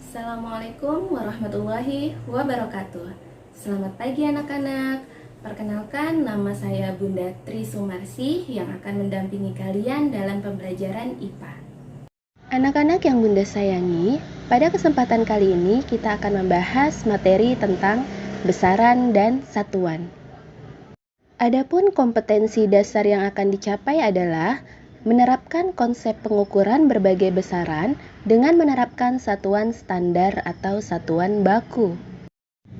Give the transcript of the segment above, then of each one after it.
Assalamualaikum warahmatullahi wabarakatuh. Selamat pagi anak-anak. Perkenalkan, nama saya Bunda Tri Sumarsi yang akan mendampingi kalian dalam pembelajaran IPA. Anak-anak yang Bunda sayangi, pada kesempatan kali ini kita akan membahas materi tentang besaran dan satuan. Adapun kompetensi dasar yang akan dicapai adalah menerapkan konsep pengukuran berbagai besaran dengan menerapkan satuan standar atau satuan baku.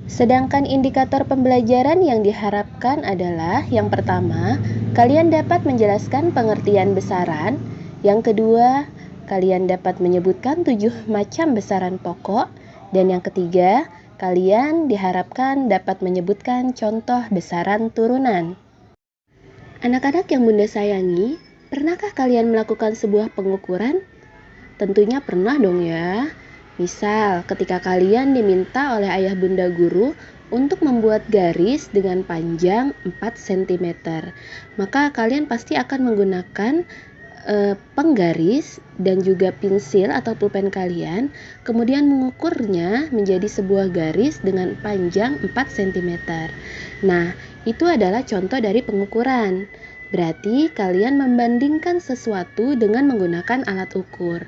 Sedangkan indikator pembelajaran yang diharapkan adalah yang pertama, kalian dapat menjelaskan pengertian besaran. Yang kedua, kalian dapat menyebutkan 7 macam besaran pokok. Dan yang ketiga, kalian diharapkan dapat menyebutkan contoh besaran turunan. Anak-anak yang Bunda sayangi, pernahkah kalian melakukan sebuah pengukuran? Tentunya pernah dong ya. Misal, ketika kalian diminta oleh ayah bunda guru untuk membuat garis dengan panjang 4 cm, maka kalian pasti akan menggunakan penggaris dan juga pensil atau pulpen kalian, kemudian mengukurnya menjadi sebuah garis dengan panjang 4 cm. Nah, itu adalah contoh dari pengukuran. Berarti kalian membandingkan sesuatu dengan menggunakan alat ukur.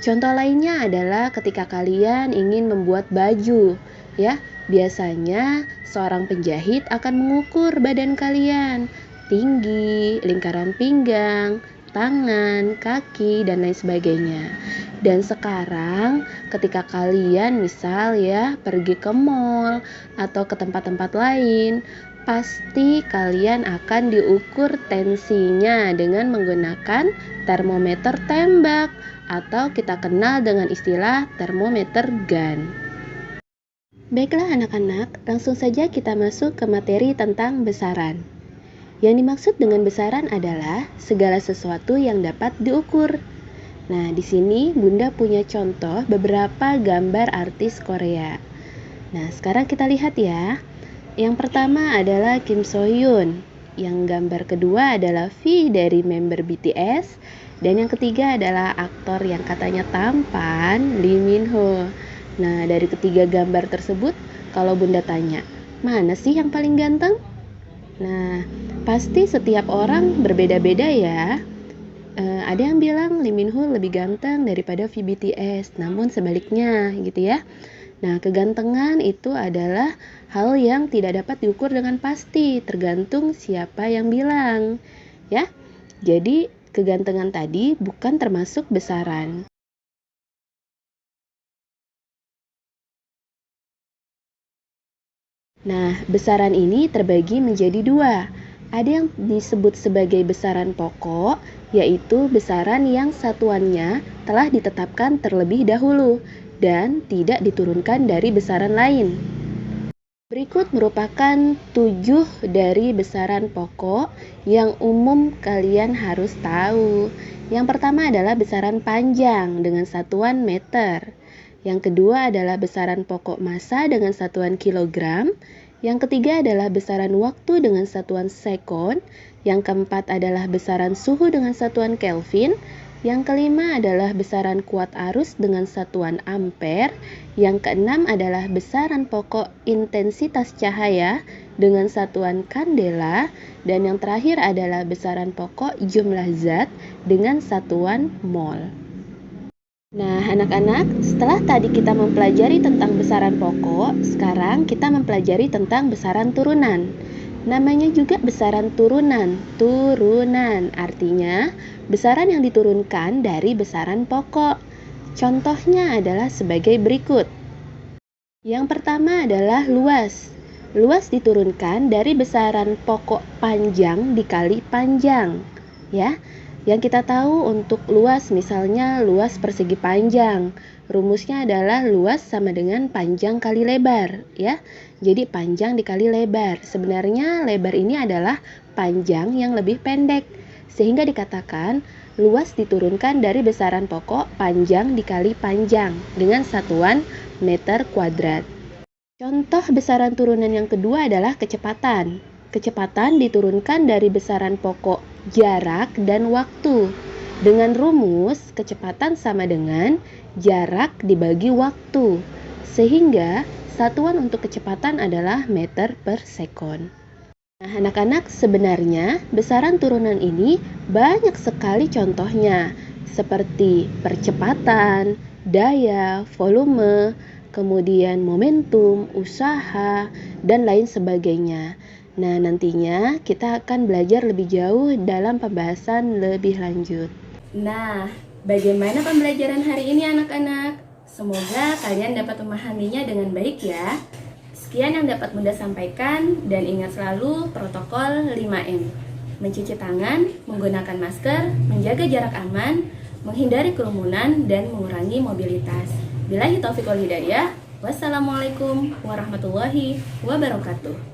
Contoh lainnya adalah ketika kalian ingin membuat baju, ya. Biasanya seorang penjahit akan mengukur badan kalian, tinggi, lingkaran pinggang, tangan, kaki, dan lain sebagainya. Dan sekarang ketika kalian misal ya pergi ke mall atau ke tempat-tempat lain, pasti kalian akan diukur tensinya dengan menggunakan termometer tembak atau kita kenal dengan istilah termometer gun. Baiklah anak-anak, langsung saja kita masuk ke materi tentang besaran. Yang dimaksud dengan besaran adalah segala sesuatu yang dapat diukur. Nah, di sini Bunda punya contoh beberapa gambar artis Korea. Nah, sekarang kita lihat ya. Yang pertama adalah Kim So Hyun. Yang gambar kedua adalah V dari member BTS. Dan yang ketiga adalah aktor yang katanya tampan, Lee Min Ho. Nah, dari ketiga gambar tersebut, kalau Bunda tanya, mana sih yang paling ganteng? Nah, pasti setiap orang berbeda-beda ya. Ada yang bilang Lee Min Ho lebih ganteng daripada V BTS, namun sebaliknya gitu ya. Nah, kegantengan itu adalah hal yang tidak dapat diukur dengan pasti, tergantung siapa yang bilang, ya. Jadi, kegantengan tadi bukan termasuk besaran. Nah, besaran ini terbagi menjadi dua. Ada yang disebut sebagai besaran pokok, yaitu besaran yang satuannya telah ditetapkan terlebih dahulu dan tidak diturunkan dari besaran lain. Berikut merupakan 7 dari besaran pokok yang umum kalian harus tahu. Yang pertama adalah besaran panjang dengan satuan meter. Yang kedua adalah besaran pokok massa dengan satuan kilogram. Yang ketiga adalah besaran waktu dengan satuan sekon. Yang keempat adalah besaran suhu dengan satuan Kelvin. Yang kelima adalah besaran kuat arus dengan satuan ampere. Yang keenam adalah besaran pokok intensitas cahaya dengan satuan kandela. Dan yang terakhir adalah besaran pokok jumlah zat dengan satuan mol. Nah, anak-anak, setelah tadi kita mempelajari tentang besaran pokok, sekarang kita mempelajari tentang besaran turunan. Namanya juga besaran turunan. Turunan artinya besaran yang diturunkan dari besaran pokok. Contohnya adalah sebagai berikut. Yang pertama adalah luas. Luas diturunkan dari besaran pokok panjang dikali panjang, ya. Yang kita tahu untuk luas misalnya luas persegi panjang. Rumusnya adalah luas sama dengan panjang kali lebar, ya. Jadi panjang dikali lebar. Sebenarnya lebar ini adalah panjang yang lebih pendek. Sehingga dikatakan luas diturunkan dari besaran pokok panjang dikali panjang dengan satuan meter kuadrat. Contoh besaran turunan yang kedua adalah kecepatan. Kecepatan diturunkan dari besaran pokok jarak dan waktu. Dengan rumus kecepatan sama dengan jarak dibagi waktu, sehingga satuan untuk kecepatan adalah meter per sekon. Nah, anak-anak, sebenarnya besaran turunan ini banyak sekali contohnya, seperti percepatan, daya, volume, kemudian momentum, usaha, dan lain sebagainya. Nah, nantinya kita akan belajar lebih jauh dalam pembahasan lebih lanjut. Nah, bagaimana pembelajaran hari ini anak-anak? Semoga kalian dapat memahaminya dengan baik ya. Sekian yang dapat Bunda sampaikan, dan ingat selalu protokol 5M. Mencuci tangan, menggunakan masker, menjaga jarak aman, menghindari kerumunan, dan mengurangi mobilitas. Billahi taufiq wal hidayah. Wassalamualaikum warahmatullahi wabarakatuh.